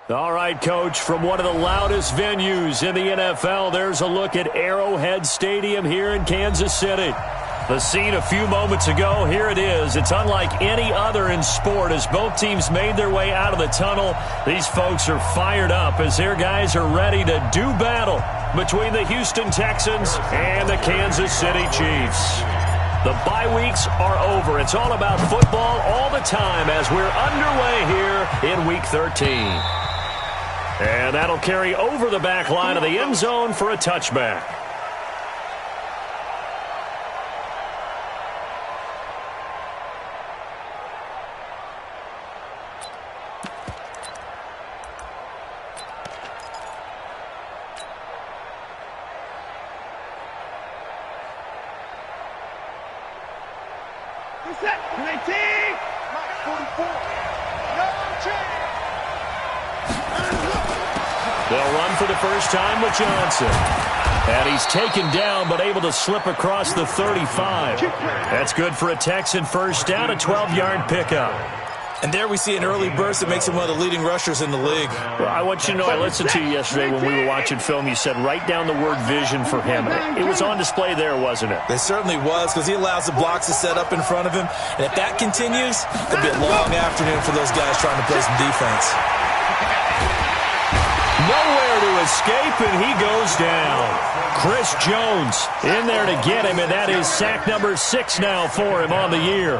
All right, Coach, from one of the loudest venues in the NFL, there's a look at Arrowhead Stadium here in Kansas City. The scene a few moments ago, here it is. It's unlike any other in sport as both teams made their way out of the tunnel. These folks are fired up as their guys are ready to do battle between the Houston Texans and the Kansas City Chiefs. The bye weeks are over. It's all about football all the time as we're underway here in Week 13. And that'll carry over the back line of the end zone for a touchback. They'll run for the first time with Johnson. And he's taken down but able to slip across the 35. That's good for a Texan first down, a 12-yard pickup. And there we see an early burst that makes him one of the leading rushers in the league. Well, I want you to know, I listened to you yesterday when we were watching film. You said write down the word vision for him. It was on display there, wasn't it? It certainly was, because he allows the blocks to set up in front of him. And if that continues, it'll be a long afternoon for those guys trying to play some defense. Nowhere to escape, and he goes down. Chris Jones in there to get him, and that is sack number 6 now for him on the year.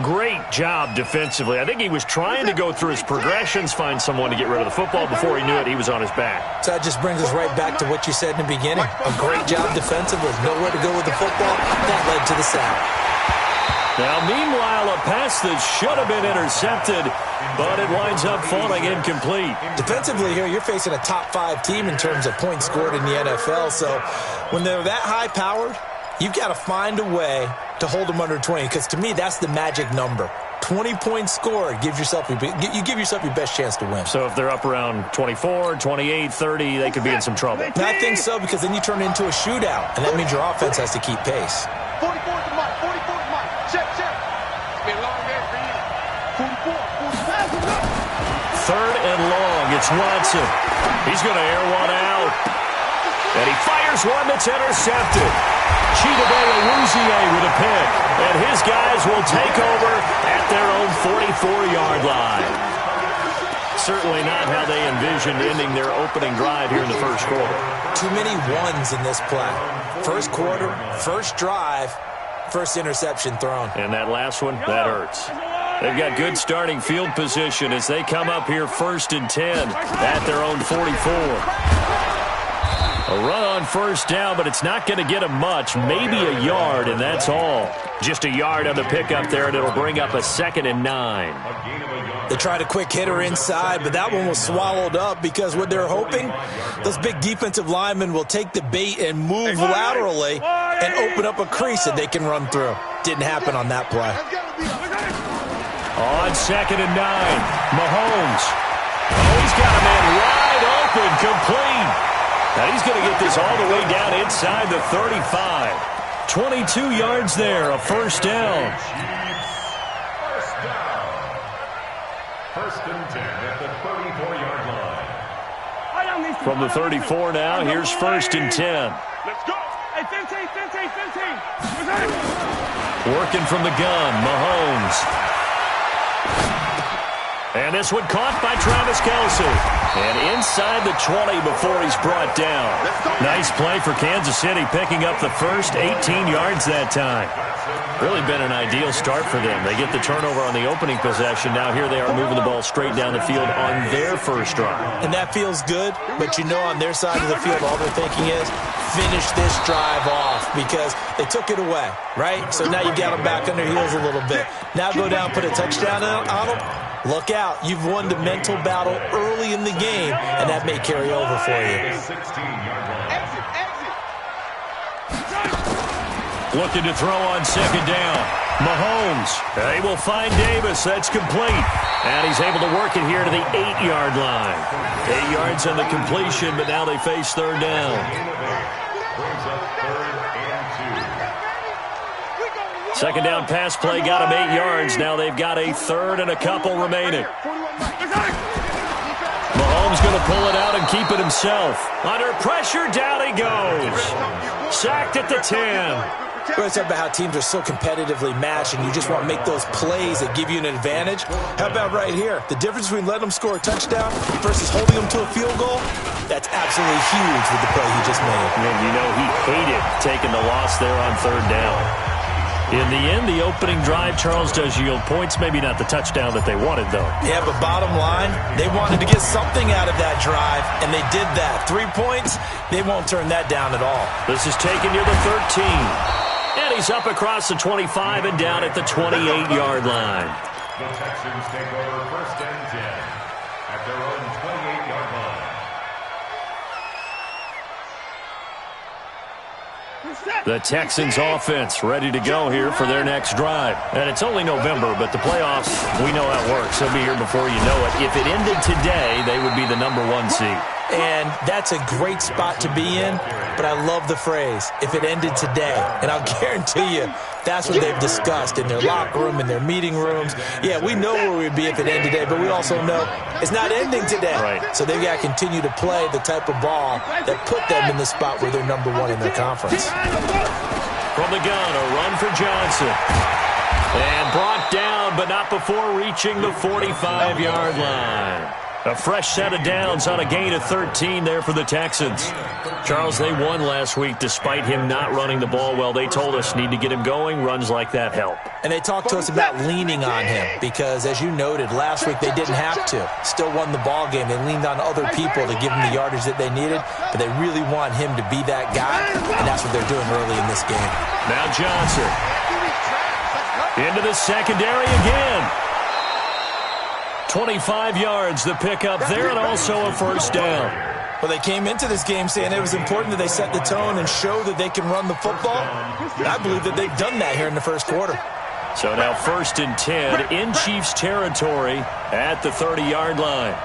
Great job defensively. I think he was trying to go through his progressions, find someone to get rid of the football. Before he knew it, he was on his back. So that just brings us right back to what you said in the beginning. A great job defensively. Nowhere to go with the football. That led to the sack. Now, meanwhile, a pass that should have been intercepted, but it winds up falling incomplete. Defensively here, you're facing a top-5 team in terms of points scored in the NFL. So when they're that high-powered, you've got to find a way to hold them under 20, because to me, that's the magic number. 20 points scored, you give yourself your best chance to win. So if they're up around 24, 28, 30, they could be in some trouble. And I think so, because then you turn it into a shootout, and that means your offense has to keep pace. 44 to Mike, 44 to Mike. Check. It's been a long day for you. 44. Third and long, it's Watson. He's going to air one out. And he fires one that's intercepted. Chidobe Awuzie with a pick. And his guys will take over at their own 44-yard line. Certainly not how they envisioned ending their opening drive here in the first quarter. Too many ones in this play. First quarter, first drive, first interception thrown. And that last one, that hurts. They've got good starting field position as they come up here 1st and 10 at their own 44. A run on first down, but it's not going to get him much. Maybe a yard, and that's all. Just a yard on the pickup there, and it'll bring up a 2nd and 9. They tried a quick hitter inside, but that one was swallowed up because what they're hoping, those big defensive linemen will take the bait and move laterally and open up a crease that they can run through. Didn't happen on that play. On 2nd and 9, Mahomes. Oh, he's got a man wide open, complete. Now he's going to get this all the way down inside the 35. 22 yards there, a first down. First and 10 at the 34-yard line. From the 34 now, here's 1st and 10. Let's go. Hey, 15. Working from the gun, Mahomes. And this one caught by Travis Kelce. And inside the 20 before he's brought down. Nice play for Kansas City, picking up the first 18 yards that time. Really been an ideal start for them. They get the turnover on the opening possession. Now here they are moving the ball straight down the field on their first drive. And that feels good, but you know on their side of the field all they're thinking is finish this drive off because they took it away, right? So now you got them back on their heels a little bit. Now go down, put a touchdown on them. Look out. You've won the mental battle early in the game, and that may carry over for you. Looking to throw on 2nd down. Mahomes, they will find Davis. That's complete. And he's able to work it here to the 8-yard line. 8 yards on the completion, but now they face 3rd down. 2nd down pass play got him 8 yards. Now they've got a 3rd and a couple remaining. Mahomes going to pull it out and keep it himself. Under pressure, down he goes. Sacked at the 10. We're going to talk about how teams are so competitively matched and you just want to make those plays that give you an advantage. How about right here? The difference between letting them score a touchdown versus holding them to a field goal, that's absolutely huge with the play he just made. And you know he hated taking the loss there on third down. In the end, the opening drive, Charles, does yield points. Maybe not the touchdown that they wanted, though. Yeah, but bottom line, they wanted to get something out of that drive, and they did that. 3 points, they won't turn that down at all. This is taken near the 13. And he's up across the 25 and down at the 28-yard line. The Texans take over 1st and 10 at their own 28-yard line. The Texans offense ready to go here for their next drive. And it's only November, but the playoffs, we know how it works. They'll be here before you know it. If it ended today, they would be the #1 seed. And that's a great spot to be in, but I love the phrase, if it ended today. And I'll guarantee you, that's what they've discussed in their locker room, in their meeting rooms. Yeah, we know where we'd be if it ended today, but we also know it's not ending today. Right. So they've got to continue to play the type of ball that put them in the spot where they're #1 in their conference. From the gun, a run for Johnson. And brought down, but not before reaching the 45-yard line. A fresh set of downs on a gain of 13 there for the Texans. Charles, they won last week despite him not running the ball well. They told us need to get him going. Runs like that help. And they talked to us about leaning on him because, as you noted, last week they didn't have to. Still won the ball game. They leaned on other people to give them the yardage that they needed, but they really want him to be that guy, and that's what they're doing early in this game. Now Johnson. Into the secondary again. 25 yards, the pickup there, and also a first down. Well, they came into this game saying it was important that they set the tone and show that they can run the football. I believe that they've done that here in the first quarter. So now 1st and 10 in Chiefs territory at the 30-yard line.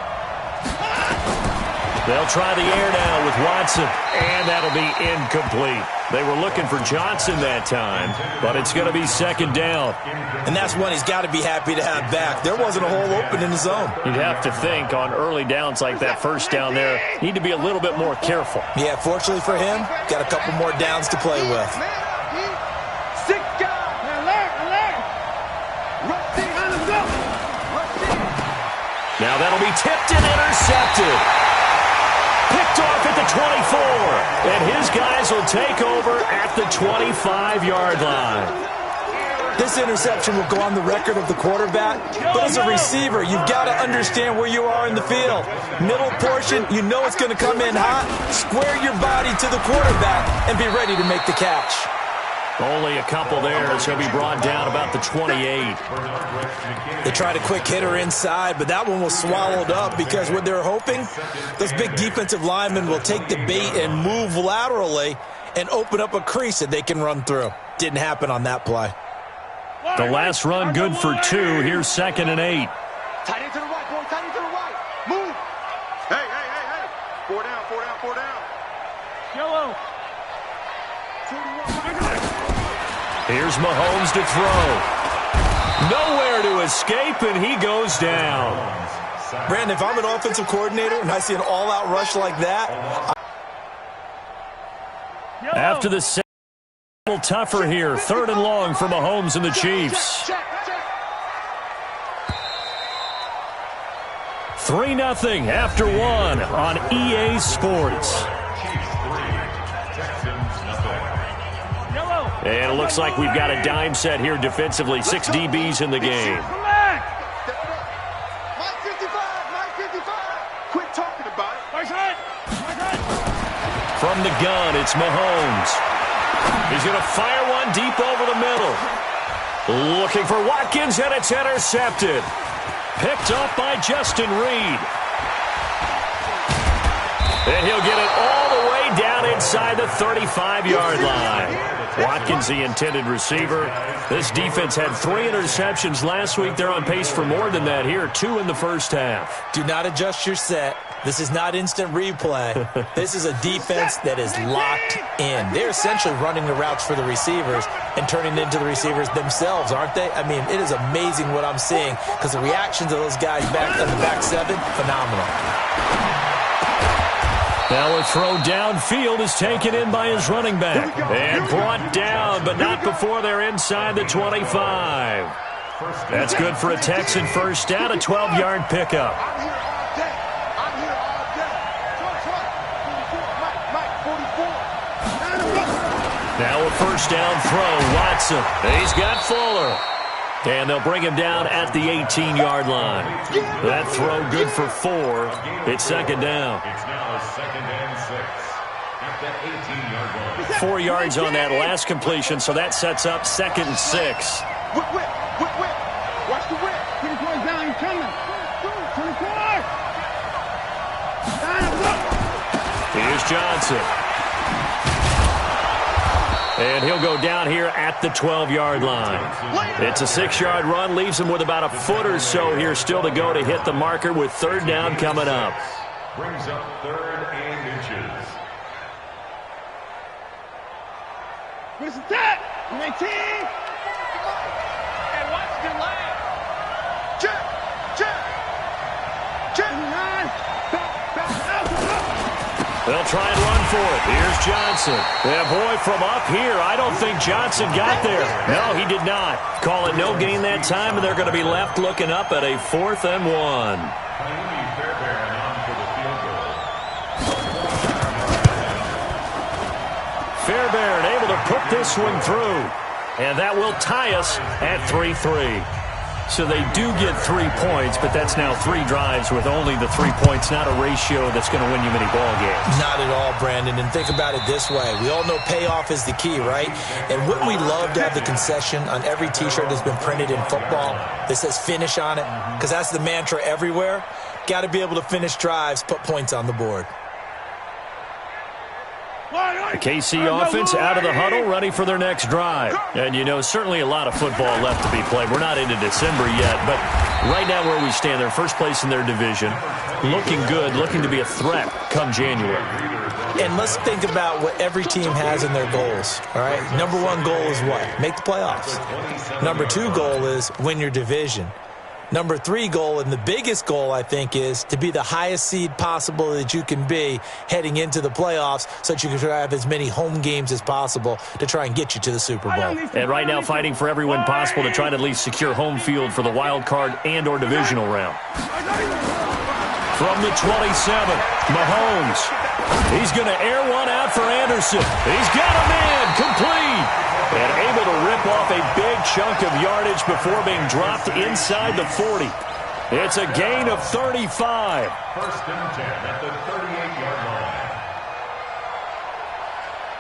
They'll try the air now with Watson, and that'll be incomplete. They were looking for Johnson that time, but it's going to be 2nd down. And that's one he's got to be happy to have back. There wasn't a hole open in the zone. You'd have to think on early downs like that first down there, need to be a little bit more careful. Yeah, fortunately for him, got a couple more downs to play with. Now that'll be tipped and intercepted. Picked off at the 24, and his guys will take over at the 25-yard line. This interception will go on the record of the quarterback, but as a receiver, you've got to understand where you are in the field. Middle portion, you know it's going to come in hot. Square your body to the quarterback and be ready to make the catch. Only a couple there, as he'll be brought down about the 28. They tried a quick hitter inside, but that one was swallowed up because what they're hoping, those big defensive linemen will take the bait and move laterally and open up a crease that they can run through. Didn't happen on that play. The last run good for 2. Here's 2nd and 8. Tight end to the right, boy. Tight end to the right. Move. Hey. 4 down, 4 down, 4 down. Yellow. Here's Mahomes to throw. Nowhere to escape, and he goes down. Brandon, if I'm an offensive coordinator and I see an all-out rush like that. After the set, a little tougher here. 3rd and long for Mahomes and the Chiefs. 3-0 after 1 on EA Sports. And it looks like we've got a dime set here defensively. 6 DBs in the game. Mike 55. Quit talking about it. From the gun, it's Mahomes. He's going to fire one deep over the middle. Looking for Watkins, and it's intercepted. Picked up by Justin Reed. And he'll get it all the way down inside the 35-yard line. Watkins, the intended receiver. This defense had 3 interceptions last week. They're on pace for more than that here. 2 in the first half. Do not adjust your set. This is not instant replay. This is a defense that is locked in. They're essentially running the routes for the receivers and turning into the receivers themselves, aren't they? I mean, it is amazing what I'm seeing because the reactions of those guys back in the back 7, phenomenal. Now a throw downfield is taken in by his running back. And brought down, but not before they're inside the 25. That's good for a Texan first down, a 12-yard pickup. Now a first down throw, Watson. He's got Fuller. And they'll bring him down at the 18-yard line. That throw good for 4. It's second down. It's now second and 6 at the 18-yard line. 4 yards on that last completion, so that sets up second and 6. Whip. Watch the whip. 24 down, he's coming. 24. Here's Johnson. And he'll go down here at the 12-yard line. It's a 6-yard run, leaves him with about a foot or so here still to go to hit the marker with third down coming up. Brings up third and inches. Where's the tap? 19. And watch the line. Check. 9. They'll try and run for it. Here's Johnson. Yeah, boy, from up here, I don't think Johnson got there. No, he did not. Call it no gain that time, and they're going to be left looking up at a 4th and 1. Fairbairn on for the field goal. Fairbairn able to put this one through. And that will tie us at 3-3. So they do get 3 points, but that's now 3 drives with only the 3 points, not a ratio that's going to win you many ball games. Not at all, Brandon. And think about it this way. We all know payoff is the key, right? And wouldn't we love to have the concession on every T-shirt that's been printed in football that says finish on it? Because that's the mantra everywhere. Got to be able to finish drives, put points on the board. The KC offense out of the huddle, ready for their next drive. And, you know, certainly a lot of football left to be played. We're not into December yet, but right now where we stand, they're first place in their division, looking good, looking to be a threat come January. And let's think about what every team has in their goals, all right? Number 1 goal is what? Make the playoffs. Number 2 goal is win your division. Number 3 goal, and the biggest goal, I think, is to be the highest seed possible that you can be heading into the playoffs so that you can try to have as many home games as possible to try and get you to the Super Bowl. And right now fighting for every win possible to try to at least secure home field for the wild card and or divisional round. From the 27, Mahomes. He's going to air one out for Anderson. He's got a man complete. And able to rip off a big chunk of yardage before being dropped inside the 40. It's a gain of 35. First and 10 at the 38-yard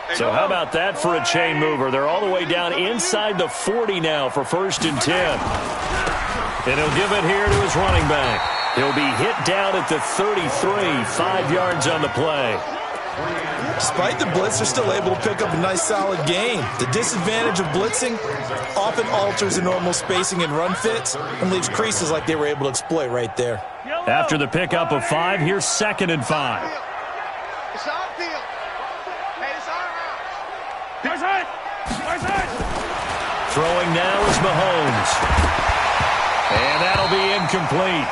line. So how about that for a chain mover? They're all the way down inside the 40 now for first and 10. And he'll give it here to his running back. He'll be hit down at the 33, 5 yards on the play. Despite the blitz, they're still able to pick up a nice, solid gain. The disadvantage of blitzing often alters the normal spacing and run fits and leaves creases like they were able to exploit right there. After the pickup of 5, here's second and 5. It's our field. Hey, it's our house. Throwing now is Mahomes. And that'll be incomplete.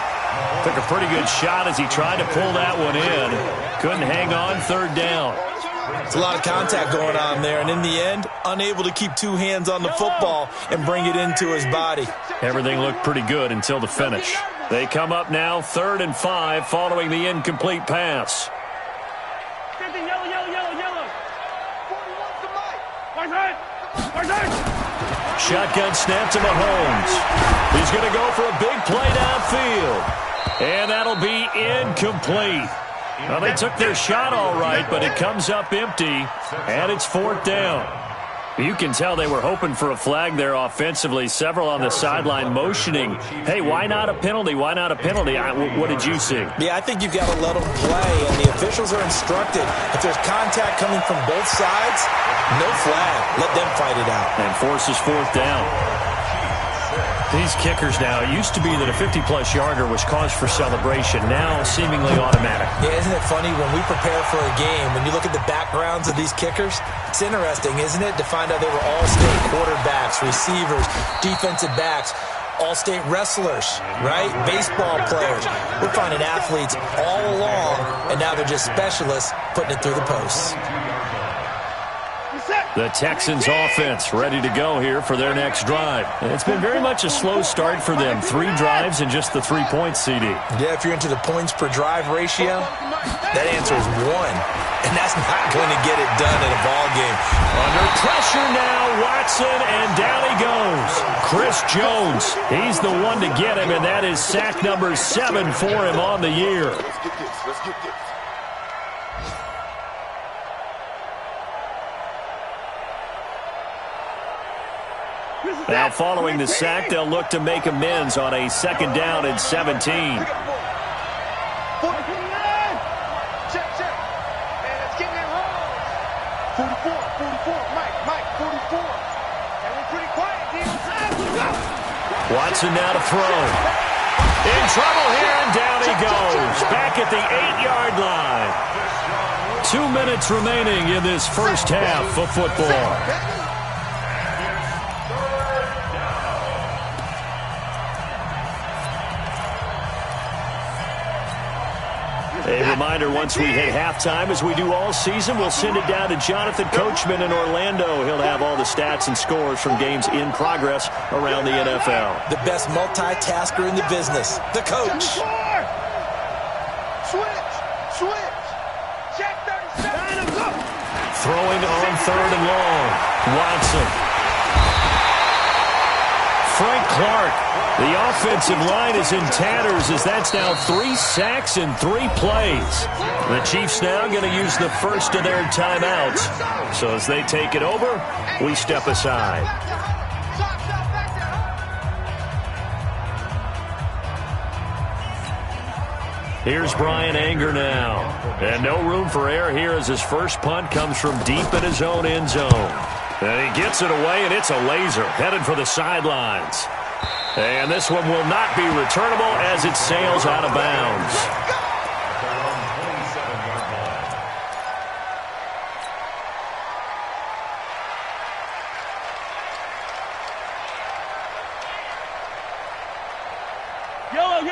Took a pretty good shot as he tried to pull that one in. Couldn't hang on, third down. It's a lot of contact going on there, and in the end, unable to keep 2 hands on the football and bring it into his body. Everything looked pretty good until the finish. They come up now, 3rd and 5, following the incomplete pass. Shotgun snap to Mahomes. He's going to go for a big play downfield. And that'll be incomplete. Well, they took their shot all right, but it comes up empty, and it's 4th down. You can tell they were hoping for a flag there offensively. Several on the sideline motioning, hey, why not a penalty? Why not a penalty? What did you see? Yeah, I think you've got to let them play, and the officials are instructed. If there's contact coming from both sides, no flag. Let them fight it out. And forces 4th down. These kickers now, it used to be that a 50-plus yarder was cause for celebration, now seemingly automatic. Yeah, isn't it funny when we prepare for a game, when you look at the backgrounds of these kickers, it's interesting, isn't it, to find out they were all-state quarterbacks, receivers, defensive backs. all-state wrestlers, right? Baseball players. We're finding athletes all along, and now they're just specialists putting it through the posts. The Texans offense ready to go here for their next drive. And it's been very much a slow start for them. 3 drives and just the 3 points, CD. Yeah, if you're into the points per drive ratio, that answer is 1. And that's not going to get it done in a ball game. Under pressure now, Watson, and down he goes. Chris Jones, he's the one to get him, and that is sack number 7 for him on the year. Let's get this. Now following the sack, they'll look to make amends on a 2nd down and 17. Check. Man, let's get that roll. 44. Mike, 44. And we're pretty quiet, D. Watson now to throw. In trouble here, and down he goes. Back at the 8-yard line. 2 minutes remaining in this first half of football. A reminder, once we hit halftime, as we do all season, we'll send it down to Jonathan Coachman in Orlando. He'll have all the stats and scores from games in progress around the NFL. The best multitasker in the business, the coach. Switch. Check 37. Throwing on 3rd and long. Watson. Frank Clark. The offensive line is in tatters as that's now 3 sacks in 3 plays. The Chiefs now going to use the first of their timeouts. So as they take it over, we step aside. Here's Brian Anger now. And no room for error here as his first punt comes from deep in his own end zone. And he gets it away, and it's a laser headed for the sidelines. And this one will not be returnable as it sails out of bounds.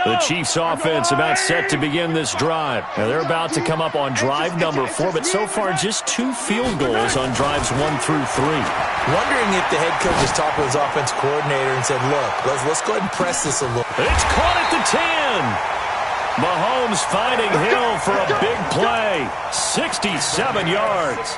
The Chiefs offense about set to begin this drive. Now they're about to come up on drive number 4, but so far just 2 field goals on drives 1 through 3. Wondering if the head coach has talked with his offense coordinator and said, look, let's go ahead and press this a little. It's caught at the 10. Mahomes finding Hill for a big play. 67 yards.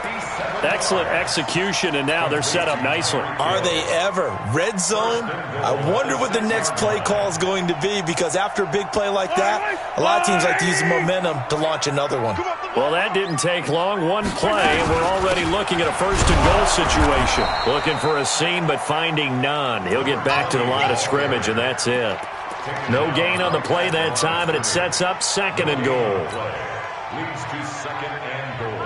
Excellent execution, and now they're set up nicely. Are they ever? Red zone? I wonder what the next play call is going to be, because after a big play like that, a lot of teams like to use the momentum to launch another one. Well, that didn't take long. 1 play, and we're already looking at a 1st and goal situation. Looking for a seam, but finding none. He'll get back to the line of scrimmage, and that's it. No gain on the play that time, and it sets up 2nd and goal.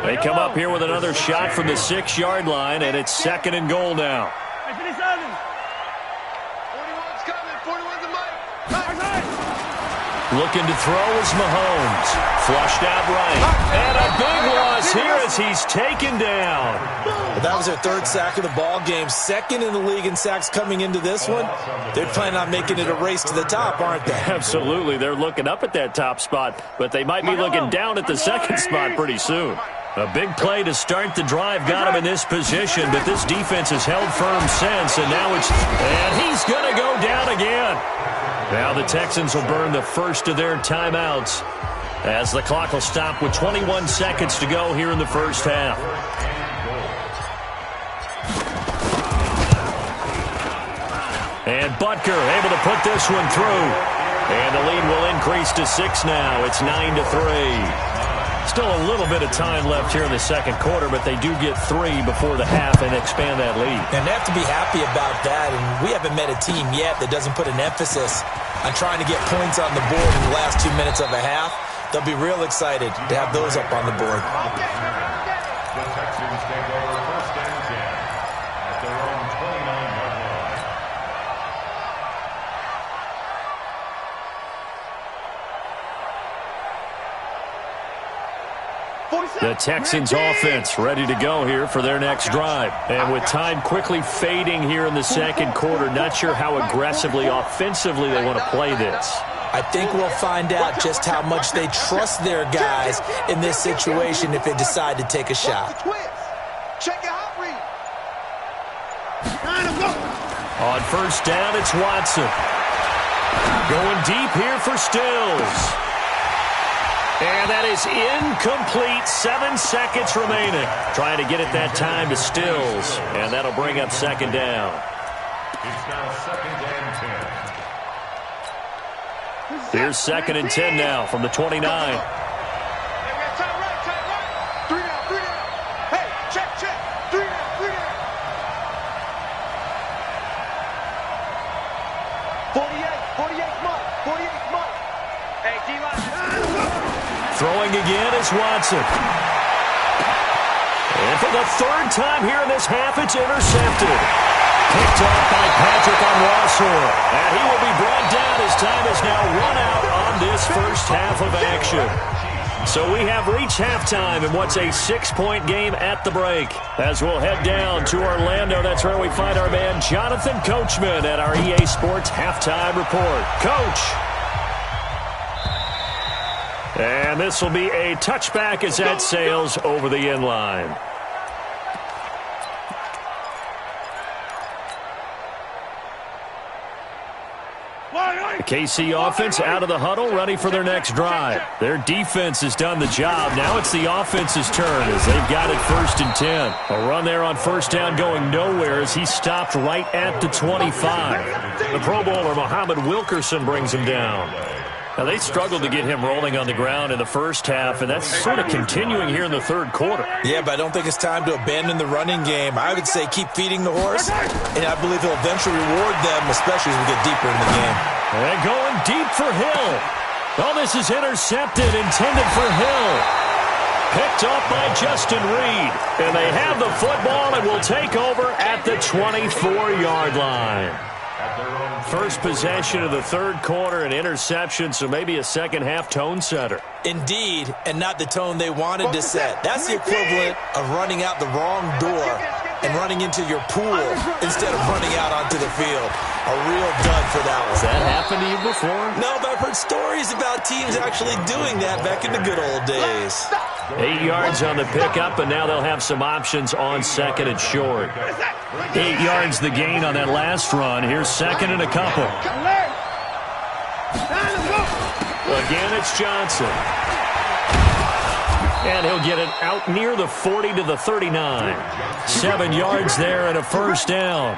They come up here with another shot from the 6-yard line, and it's 2nd and goal now. 41's coming. 41's a Mike. Looking to throw is Mahomes. Flushed out right. And a big loss here as he's taken down. Well, that was their 3rd sack of the ball game. 2nd in the league in sacks coming into this one. They're planning on making it a race to the top, aren't they? Absolutely. They're looking up at that top spot, but they might be looking down at the 2nd spot pretty soon. A big play to start the drive got him in this position, but this defense has held firm since, and now and he's going to go down again. Now the Texans will burn the first of their timeouts as the clock will stop with 21 seconds to go here in the first half. And Butker able to put this one through. And the lead will increase to 6 now. It's 9-3. Still a little bit of time left here in the 2nd quarter, but they do get 3 before the half and expand that lead. And they have to be happy about that, and we haven't met a team yet that doesn't put an emphasis on trying to get points on the board in the last 2 minutes of a half. They'll be real excited to have those up on the board. The Texans take over 1st and 10 at their own 29-yard line. The Texans offense ready to go here for their next drive. And with time quickly fading here in the second quarter, not sure how aggressively, offensively they want to play this. I think we'll find out just how much they trust their guys in this situation if they decide to take a shot. On first down, it's Watson. Going deep here for Stills. And that is incomplete. 7 seconds remaining. Trying to get it that time to Stills. And that'll bring up second down. It's now second and 10. Here's second and 10 now from the 29. Throwing again is Watson. And for the third time here in this half, it's intercepted. Picked off by Patrick Onwuasor. And he will be brought down as time is now run out on this first half of action. So we have reached halftime in what's a 6-point game at the break. As we'll head down to Orlando, that's where we find our man Jonathan Coachman at our EA Sports Halftime Report. Coach. And this will be a touchback as that sails over the end line. The KC offense out of the huddle, ready for their next drive. Their defense has done the job. Now it's the offense's turn as they've got it first and 10. A run there on first down going nowhere as he stopped right at the 25. The Pro Bowler, Muhammad Wilkerson, brings him down. Now, they struggled to get him rolling on the ground in the first half, and that's sort of continuing here in the third quarter. Yeah, but I don't think it's time to abandon the running game. I would say keep feeding the horse, and I believe he'll eventually reward them, especially as we get deeper in the game. And going deep for Hill. Oh, this is intercepted, intended for Hill. Picked off by Justin Reed. And they have the football and will take over at the 24-yard line. First possession of the third quarter, an interception, so maybe a second-half tone setter. Indeed, and not the tone they wanted to set. That's the equivalent of running out the wrong door and running into your pool instead of running out onto the field. A real dud for that one. Has that happened to you before? No, but I've heard stories about teams actually doing that back in the good old days. 8 yards on the pickup, and now they'll have some options on second and short. 8 yards the gain on that last run. Here's second and a couple. Again, it's Johnson. And he'll get it out near the 40 to the 39. 7 yards there and a first down.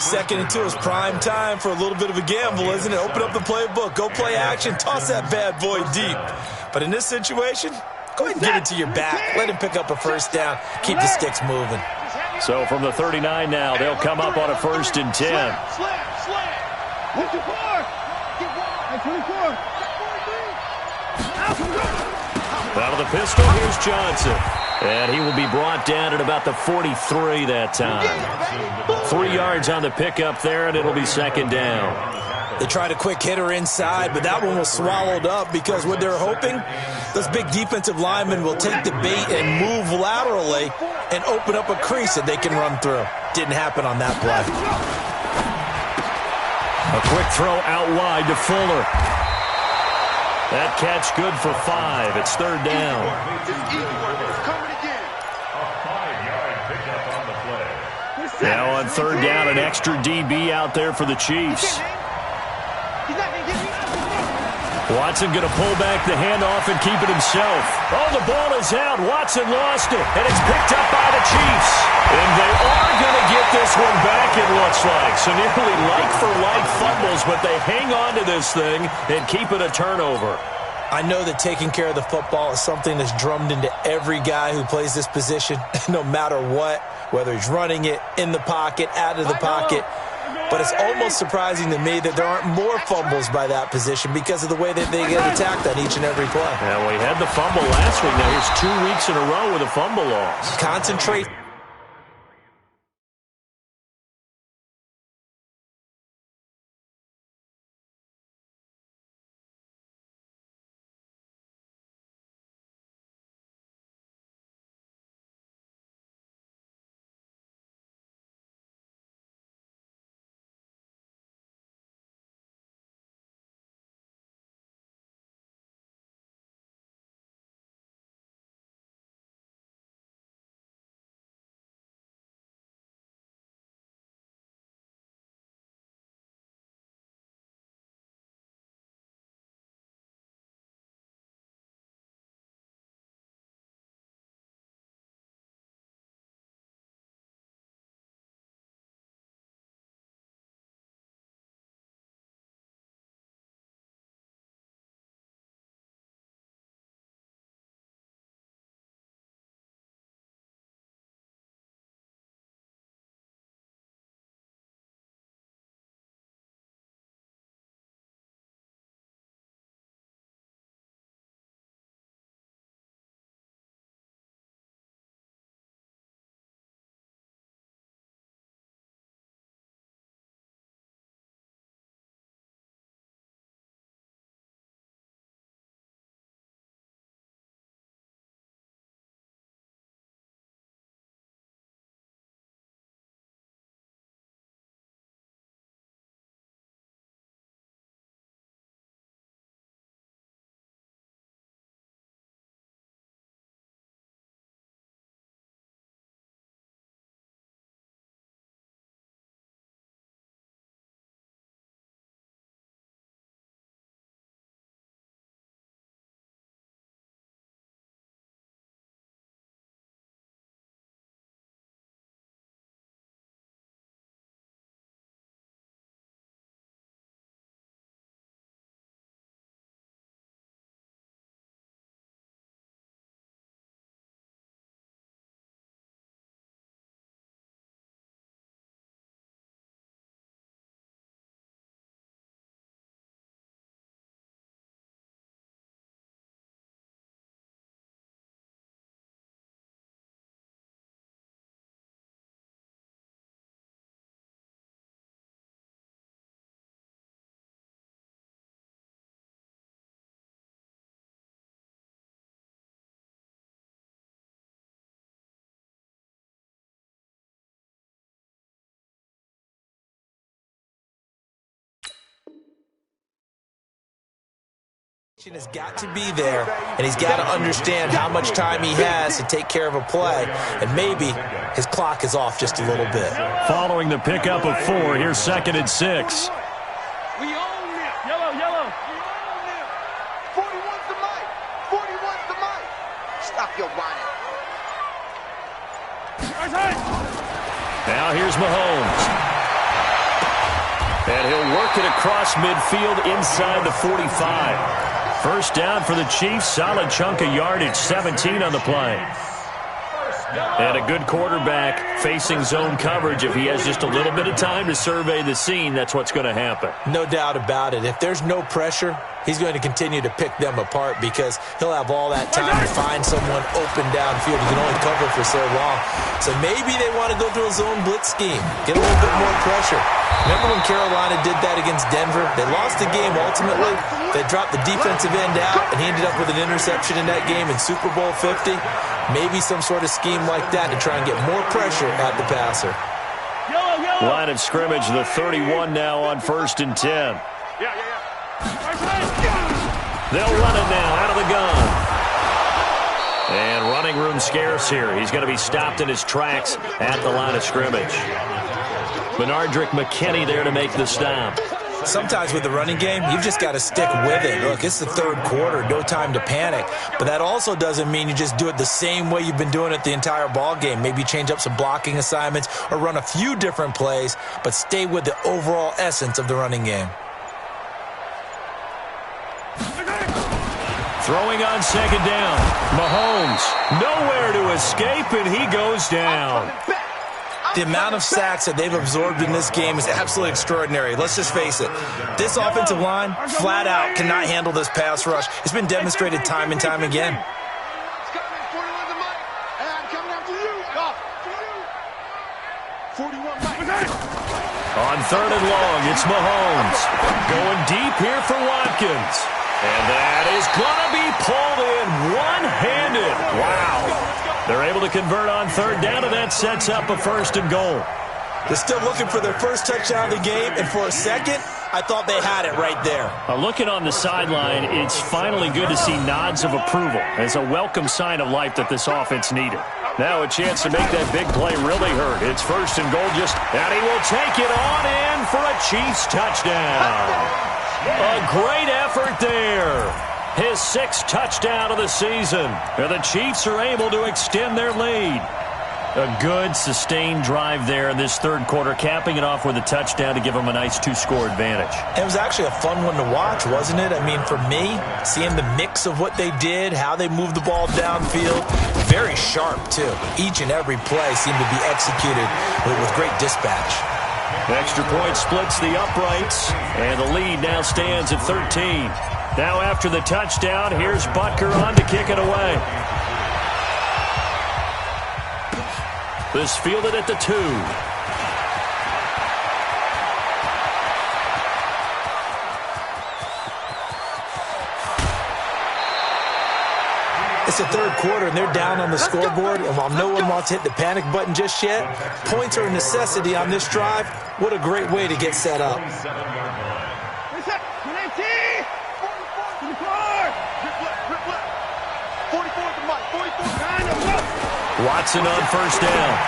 Second and 2 is prime time for a little bit of a gamble, isn't it? Open up the playbook, go play action, toss that bad boy deep. But in this situation, go ahead and get it to your back. Let him pick up a first down. Keep the sticks moving. So from the 39 now, they'll come up on a first and 10. Out of the pistol, here's Johnson. And he will be brought down at about the 43 that time. 3 yards on the pickup there, and it'll be second down. They tried a quick hitter inside, but that one was swallowed up because what they're hoping, those big defensive linemen will take the bait and move laterally and open up a crease that they can run through. Didn't happen on that play. A quick throw out wide to Fuller. That catch good for 5. It's third down. A 5-yard pickup on the play. Now on third down, an extra DB out there for the Chiefs. Watson going to pull back the handoff and keep it himself. Oh, the ball is out. Watson lost it, and it's picked up by the Chiefs. And they are going to get this one back, it looks like. So nearly like-for-like fumbles, but they hang on to this thing and keep it a turnover. I know that taking care of the football is something that's drummed into every guy who plays this position, no matter what, whether he's running it, in the pocket, out of the pocket. But it's almost surprising to me that there aren't more fumbles by that position because of the way that they get attacked on each and every play. Yeah, we had the fumble last week. Now here's 2 weeks in a row with a fumble loss. Concentrate Has got to be there, and he's got to understand how much time he has to take care of a play, and maybe his clock is off just a little bit. Following the pickup of 4, here's 2nd and 6. We own it. Yellow. We own it. 41's the mic. 41's the mic. Stop your whining. Now here's Mahomes. And he'll work it across midfield inside the 45. First down for the Chiefs. Solid chunk of yardage, 17 on the play. And a good quarterback facing zone coverage. If he has just a little bit of time to survey the scene, that's what's going to happen. No doubt about it. If there's no pressure, he's going to continue to pick them apart because he'll have all that time to find someone open downfield. He can only cover for so long. So maybe they want to go to a zone blitz scheme, get a little bit more pressure. Remember when Carolina did that against Denver? They lost the game ultimately. They dropped the defensive end out, and he ended up with an interception in that game in Super Bowl 50. Maybe some sort of scheme like that to try and get more pressure at the passer. Line of scrimmage, the 31 now on 1st and 10. They'll run it now out of the gun. And running room scarce here. He's going to be stopped in his tracks at the line of scrimmage. Benardrick McKinney there to make the stop. Sometimes with the running game, you've just got to stick with it. Look, it's the 3rd quarter, no time to panic. But that also doesn't mean you just do it the same way you've been doing it the entire ball game. Maybe change up some blocking assignments or run a few different plays, but stay with the overall essence of the running game. Throwing on 2nd down. Mahomes, nowhere to escape, and he goes down. The amount of sacks that they've absorbed in this game is absolutely extraordinary. Let's just face it. This offensive line, flat out, cannot handle this pass rush. It's been demonstrated time and time again. On 3rd and long, it's Mahomes. Going deep here for Watkins. And that is going to be pulled in one-handed. Wow. They're able to convert on 3rd down, and that sets up a 1st and goal. They're still looking for their first touchdown of the game, and for a second, I thought they had it right there. Looking on the sideline, it's finally good to see nods of approval as a welcome sign of life that this offense needed. Now a chance to make that big play really hurt. It's 1st and goal and he will take it on in for a Chiefs touchdown. A great effort there. His 6th touchdown of the season. And the Chiefs are able to extend their lead. A good, sustained drive there in this 3rd quarter, capping it off with a touchdown to give them a nice 2-score advantage. It was actually a fun one to watch, wasn't it? I mean, for me, seeing the mix of what they did, how they moved the ball downfield, very sharp, too. Each and every play seemed to be executed with great dispatch. Extra point splits the uprights, and the lead now stands at 13. Now after the touchdown, here's Butker on to kick it away. This fielded at the 2. It's the 3rd quarter, and they're down on the scoreboard. And while no one wants to hit the panic button just yet, points are a necessity on this drive. What a great way to get set up. Watson on 1st down.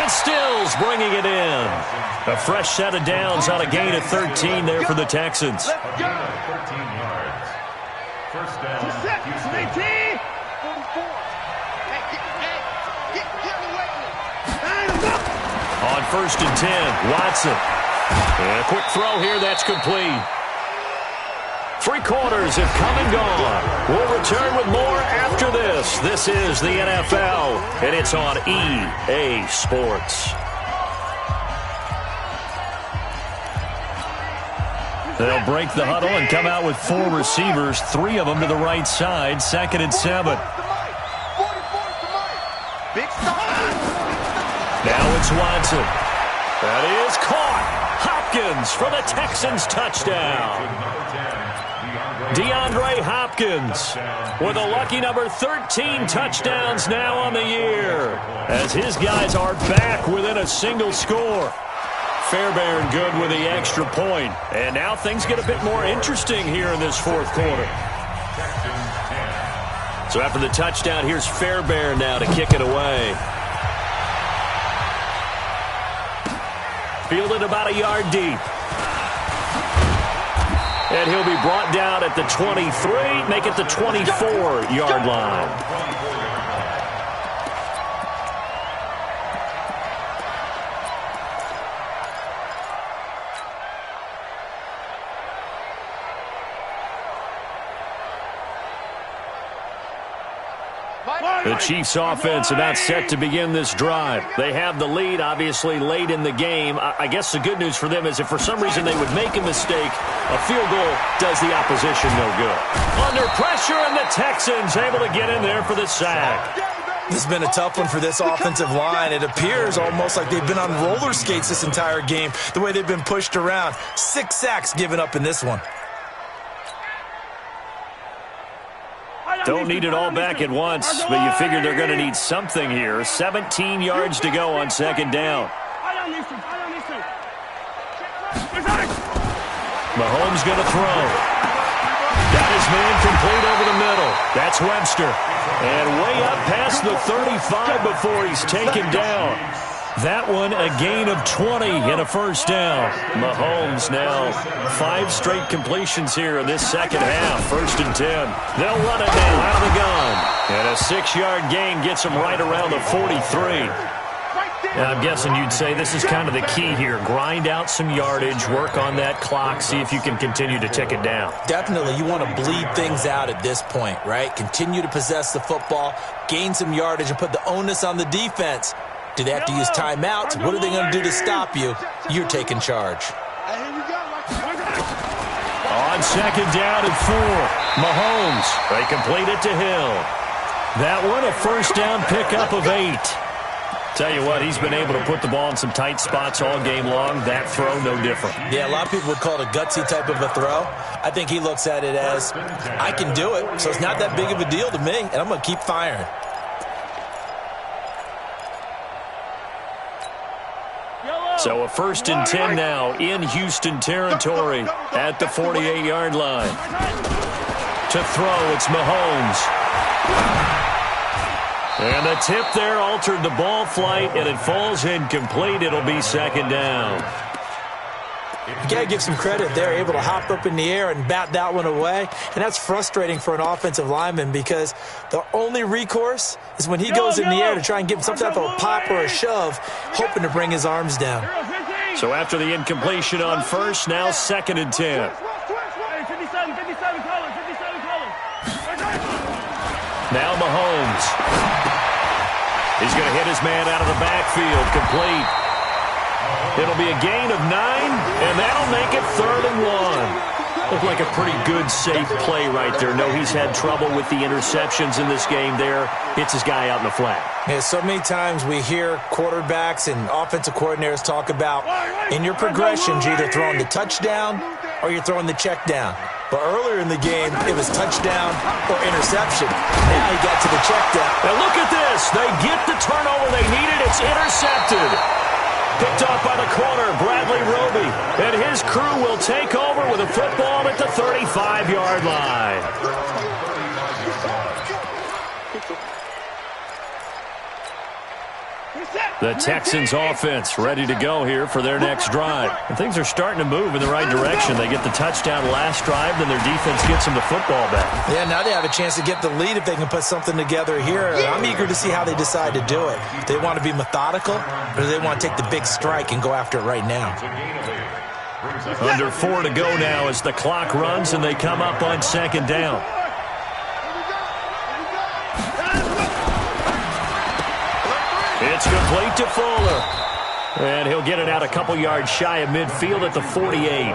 And Stills bringing it in. A fresh set of downs on a gain of 13 there for the Texans. 13 yards. 1st down, Houston. On 1st and 10, Watson. And a quick throw here, that's complete. 3 quarters have come and gone. We'll return with more after this. This is the NFL, and it's on EA Sports. They'll break the huddle and come out with 4 receivers, 3 of them to the right side, 2nd and 7. Now it's Watson. That is caught. Hopkins for the Texans touchdown. DeAndre Hopkins with a lucky number 13 touchdowns now on the year as his guys are back within a single score. Fairbairn good with the extra point. And now things get a bit more interesting here in this fourth quarter. So after the touchdown, here's Fairbairn now to kick it away. Fielded about a yard deep. And he'll be brought down at the 23, make it the 24-yard line. The Chiefs offense about set to begin this drive. They have the lead, obviously, late in the game. I guess the good news for them is if for some reason they would make a mistake, a field goal does the opposition no good. Under pressure, and the Texans able to get in there for the sack. This has been a tough one for this offensive line. It appears almost like they've been on roller skates this entire game, the way they've been pushed around. 6 sacks given up in this one. Don't need it all back at once, but you figure they're going to need something here. 17 yards to go on second down. Mahomes going to throw. Got his man complete over the middle. That's Webster. And way up past the 35 before he's taken down. That one a gain of 20 and a first down. Mahomes now 5 straight completions here in this second half. 1st and 10. They'll run it now out of the gun. And a 6-yard gain gets them right around the 43. Now, I'm guessing you'd say this is kind of the key here. Grind out some yardage, work on that clock, see if you can continue to tick it down. Definitely. You want to bleed things out at this point, right? Continue to possess the football, gain some yardage, and put the onus on the defense. Do they have to use timeouts? What are they going to do to stop you? You're taking charge. On second down and 4, Mahomes. They complete it to Hill. That one a first down pickup of 8. Tell you what, he's been able to put the ball in some tight spots all game long. That throw, no different. Yeah, a lot of people would call it a gutsy type of a throw. I think he looks at it as, I can do it, so it's not that big of a deal to me, and I'm going to keep firing. So a 1st and 10 now in Houston territory at the 48-yard line. To throw, it's Mahomes. And the tip there altered the ball flight, and it falls incomplete. It'll be second down. You got to give some credit. They're able to hop up in the air and bat that one away. And that's frustrating for an offensive lineman because the only recourse is when he goes in the air to try and give some type of a pop or a shove, hoping to bring his arms down. So after the incompletion on first, now 2nd and 10. Now Mahomes. He's going to hit his man out of the backfield, complete. It'll be a gain of 9, and that'll make it 3rd and 1. Looked like a pretty good, safe play right there. No, he's had trouble with the interceptions in this game there. Hits his guy out in the flat. Yeah, so many times we hear quarterbacks and offensive coordinators talk about in your progressions, you're either throwing the touchdown or you're throwing the check down. But earlier in the game, it was touchdown or interception. Now he got to the check down. And look at this. They get the turnover they needed. It's intercepted. Picked off by the corner, Bradley Roby. And his crew will take over with a football at the 35-yard line. The Texans offense ready to go here for their next drive. And things are starting to move in the right direction. They get the touchdown last drive, then their defense gets them the football back. Yeah, now they have a chance to get the lead if they can put something together here. I'm eager to see how they decide to do it. Do they want to be methodical, or do they want to take the big strike and go after it right now? Under 4 to go now as the clock runs and they come up on second down. It's complete to Fuller. And he'll get it out a couple yards shy of midfield at the 48.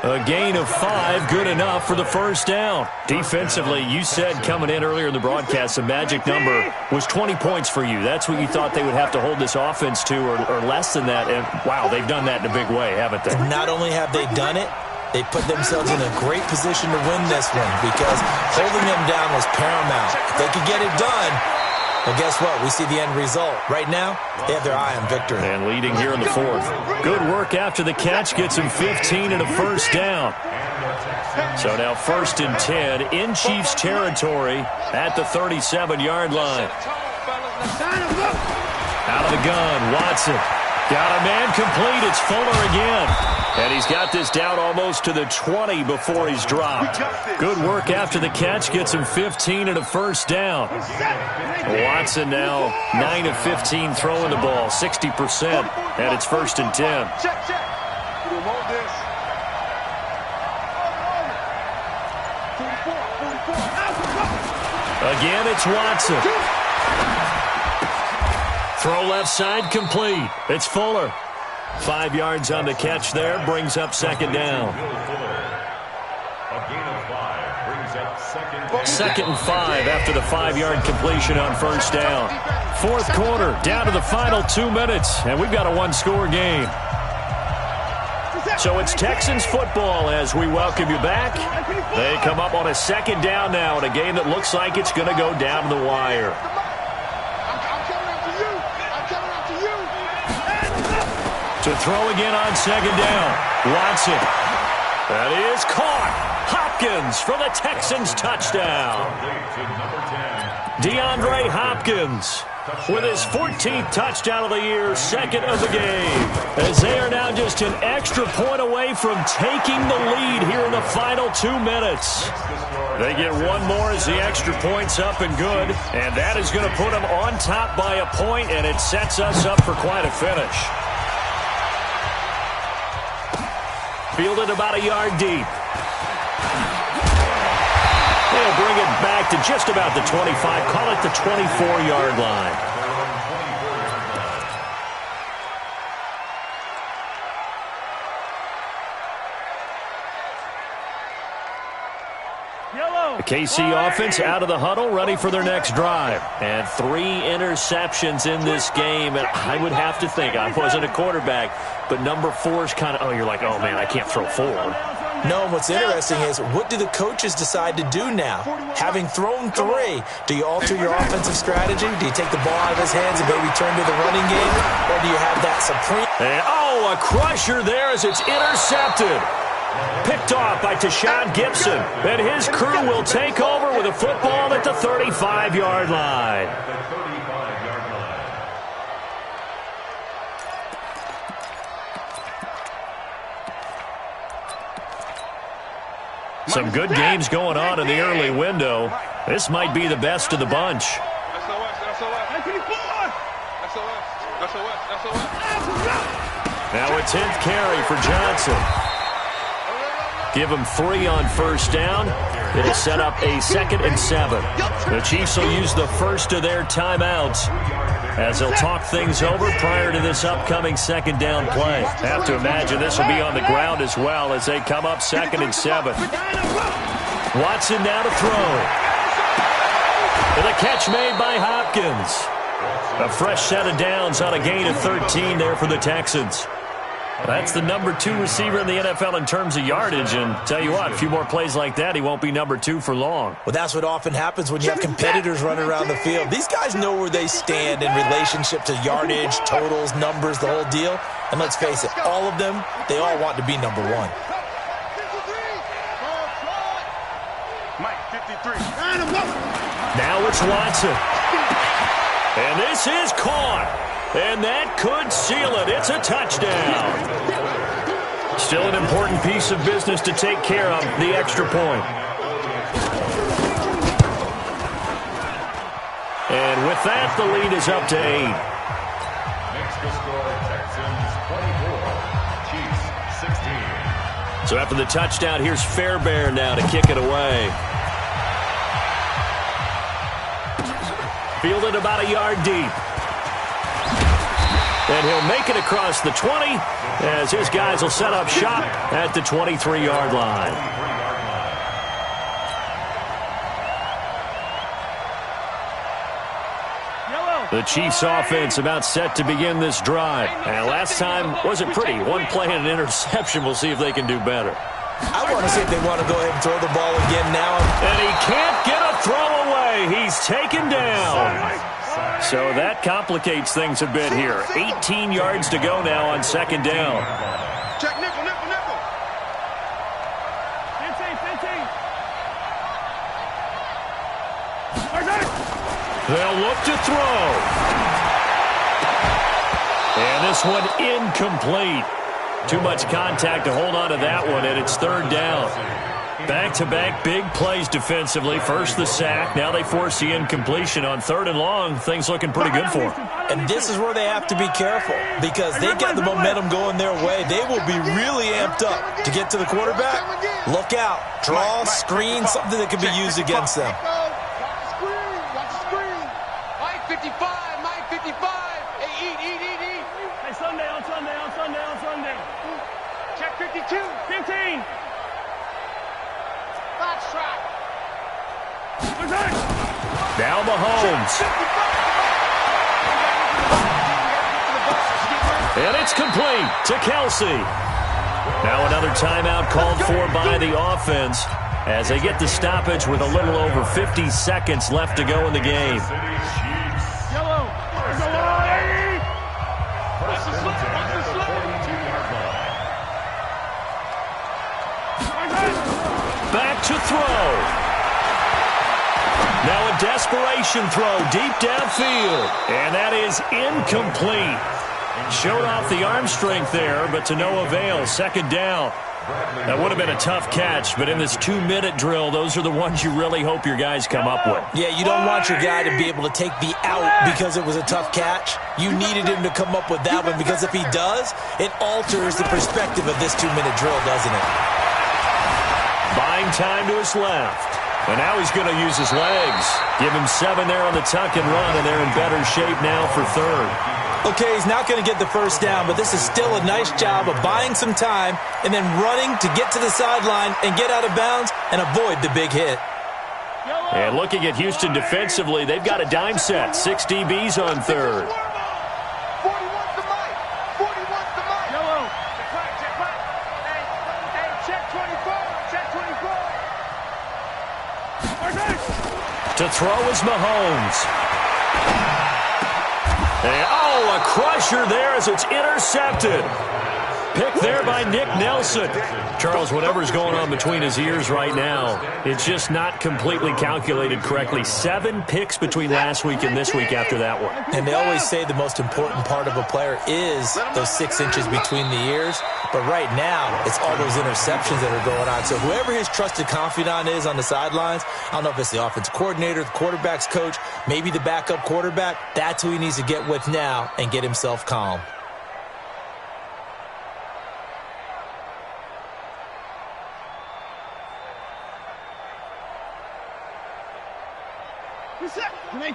A gain of 5, good enough for the first down. Defensively, you said coming in earlier in the broadcast, the magic number was 20 points for you. That's what you thought they would have to hold this offense to or less than that. And, wow, they've done that in a big way, haven't they? And not only have they done it, they put themselves in a great position to win this one because holding them down was paramount. If they could get it done, Well, guess what? We see the end result. Right now, they have their eye on victory. And leading here in the fourth. Good work after the catch. Gets him 15 and a first down. So now 1st and 10 in Chiefs territory at the 37-yard line. Out of the gun, Watson. Got a man complete. It's Fuller again. And he's got this down almost to the 20 before he's dropped. Good work after the catch. Gets him 15 and a first down. Watson now 9 of 15 throwing the ball, 60%. And it's 1st and 10. Again, it's Watson. Throw left side complete. It's Fuller. 5 yards on the catch there. Brings up 2nd down. Second and 5 after the 5-yard completion on 1st down. 4th quarter, down to the final 2 minutes. And we've got a 1-score game. So it's Texans football as we welcome you back. They come up on a 2nd down now in a game that looks like it's going to go down to the wire. To throw again on 2nd down. Watson. That is caught. Hopkins for the Texans touchdown. DeAndre Hopkins with his 14th touchdown of the year, 2nd of the game. As they are now just an extra point away from taking the lead here in the final 2 minutes. They get one more as the extra point's up and good. And that is going to put them on top by a point, and it sets us up for quite a finish. Fielded about a yard deep. They'll bring it back to just about the 25. Call it the 24-yard line. The KC offense out of the huddle, ready for their next drive. And 3 interceptions in this game. And I would have to think, I wasn't a quarterback, but number 4 is kind of, you're like, oh, man, I can't throw 4. No, what's interesting is, what do the coaches decide to do now? Having thrown 3, do you alter your offensive strategy? Do you take the ball out of his hands and maybe turn to the running game? Or do you have that supreme... And, a crusher there as it's intercepted. Picked off by Tashawn Gibson. And his crew will take over with a football at the 35-yard line. Some good games going on in the early window. This might be the best of the bunch. Now a 10th carry for Johnson. Give him 3 on 1st down. It'll set up a 2nd and 7. The Chiefs will use the first of their timeouts as they'll talk things over prior to this upcoming 2nd down play. Have to imagine this will be on the ground as well as they come up 2nd and 7. Watson now to throw. And a catch made by Hopkins. A fresh set of downs on a gain of 13 there for the Texans. That's the number 2 receiver in the NFL in terms of yardage, and tell you what, a few more plays like that, he won't be number 2 for long. Well, that's what often happens when you have competitors running around the field. These guys know where they stand in relationship to yardage, totals, numbers, the whole deal. And let's face it, all of them, they all want to be number 1. Now it's Watson. And this is caught. And that could seal it. It's a touchdown. Still an important piece of business to take care of, the extra point. And with that, the lead is up to 8. Next to score, Texans 24, Chiefs 16. So after the touchdown, here's Fairbairn now to kick it away. Fielded about a yard deep. And he'll make it across the 20 as his guys will set up shop at the 23-yard line. The Chiefs offense about set to begin this drive. And last time wasn't pretty. 1 play and an interception. We'll see if they can do better. I want to see if they want to go ahead and throw the ball again now. And he can't get a throw away. He's taken down. So that complicates things a bit here. 18 yards to go now on second down. Check nickel, nickel, nickel. 15, 15. They'll look to throw. And this one incomplete. Too much contact to hold on to that one, and it's third down. Back-to-back big plays defensively. First the sack. Now they force the incompletion on third and long. Things looking pretty good for them. And this is where they have to be careful because they got the momentum going their way. They will be really amped up to get to the quarterback. Look out. Draw, screen, something that can be used against them. Watch the screen. Mike 55, Mike 55. Hey, eat. Hey, Sunday. Check 52. 15. Box track. Now Mahomes. And it's complete to Kelsey. Now another timeout called for by the offense as they get the stoppage with a little over 50 seconds left to go in the game. Yellow. There's a line. Watch the slip. Back to throw. Now a desperation throw deep downfield. And that is incomplete. Showed off the arm strength there, but to no avail. Second down. That would have been a tough catch, but in this 2-minute drill, those are the ones you really hope your guys come up with. Yeah, you don't want your guy to be able to take the out because it was a tough catch. You needed him to come up with that one because if he does, it alters the perspective of this 2-minute drill, doesn't it? Buying time to his left. And now he's going to use his legs. Give him 7 there on the tuck and run, and they're in better shape now for third. Okay, he's not going to get the first down, but this is still a nice job of buying some time and then running to get to the sideline and get out of bounds and avoid the big hit. And looking at Houston defensively, they've got a dime set. 6 DBs on third. 41's the Mike. 41's the Mike. Yellow. Check back. Hey, check 24. Check 24. To throw is Mahomes. And, a crusher there as it's intercepted. Pick there by Nick Nelson. Charles, whatever's going on between his ears right now, it's just not completely calculated correctly. 7 picks between last week and this week after that one. And they always say the most important part of a player is those 6 inches between the ears. But right now, it's all those interceptions that are going on. So whoever his trusted confidant is on the sidelines, I don't know if it's the offensive coordinator, the quarterback's coach, maybe the backup quarterback, that's who he needs to get with now and get himself calm.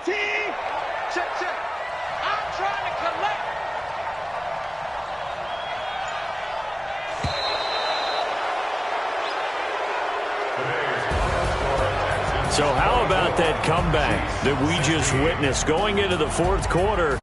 Check. I'm trying to collect. So how about that comeback that we just witnessed going into the fourth quarter?